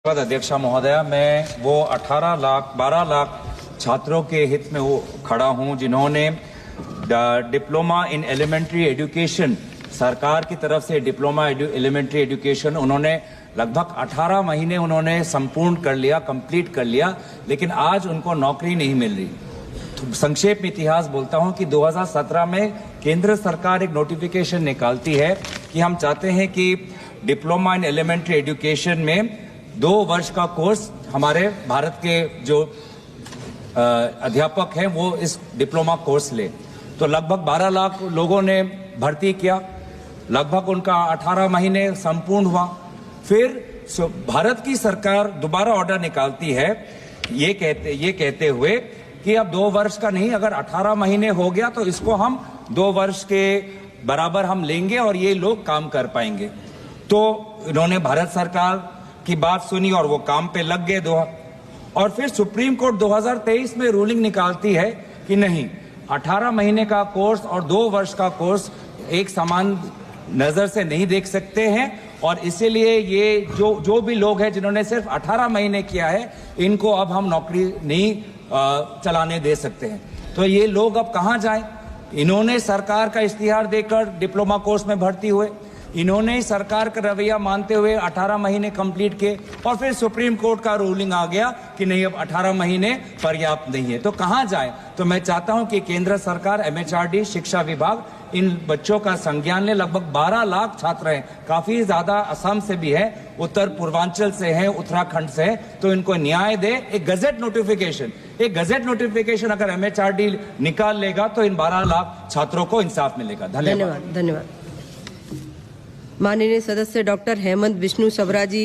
अध्यक्षा महोदया, मैं वो 12 लाख छात्रों के हित में वो खड़ा हूं जिन्होंने डिप्लोमा इन एलिमेंट्री एजुकेशन, सरकार की तरफ से डिप्लोमा एलिमेंट्री एजुकेशन उन्होंने लगभग 18 महीने उन्होंने संपूर्ण कर लिया, कंप्लीट कर लिया, लेकिन आज उनको नौकरी नहीं मिल रही। तो संक्षेप में इतिहास बोलता हूं कि 2017 में केंद्र सरकार एक नोटिफिकेशन निकालती है कि हम चाहते हैं कि डिप्लोमा इन एलिमेंट्री एजुकेशन में 2 वर्ष का कोर्स हमारे भारत के जो अध्यापक हैं वो इस डिप्लोमा कोर्स ले। तो लगभग 12 लाख लोगों ने भर्ती किया, लगभग उनका 18 महीने संपूर्ण हुआ। फिर भारत की सरकार दोबारा ऑर्डर निकालती है ये कहते हुए कि अब 2 वर्ष का नहीं, अगर 18 महीने हो गया तो इसको हम 2 वर्ष के बराबर हम लेंगे और ये लोग काम कर पाएंगे। तो इन्होंने भारत सरकार की बात सुनी और वो काम पे लग गए। और फिर सुप्रीम कोर्ट 2023 में रूलिंग निकालती है कि नहीं, 18 महीने का कोर्स और 2 वर्ष का कोर्स एक समान नजर से नहीं देख सकते हैं, और इसीलिए ये जो भी लोग हैं जिन्होंने सिर्फ 18 महीने किया है, इनको अब हम नौकरी नहीं चलाने दे सकते हैं। तो ये लोग अब कहां जाएं? इन्होंने सरकार का इश्तिहार देकर डिप्लोमा कोर्स में भर्ती हुए, इन्होंने सरकार का रवैया मानते हुए 18 महीने कंप्लीट किए, और फिर सुप्रीम कोर्ट का रूलिंग आ गया कि नहीं, अब 18 महीने पर्याप्त नहीं है। तो कहां जाए? तो मैं चाहता हूं कि केंद्र सरकार, MHRD, शिक्षा विभाग इन बच्चों का संज्ञान ले। लगभग 12 लाख छात्र हैं, काफी ज्यादा असम से भी है, उत्तर पूर्वांचल से है, उत्तराखंड से है, तो इनको न्याय दे। एक गजट नोटिफिकेशन अगर MHRD निकाल लेगा तो इन 12 लाख छात्रों को इंसाफ मिलेगा। धन्यवाद। धन्यवाद। माननीय सदस्य डॉक्टर हेमंत विष्णु सबरा जी।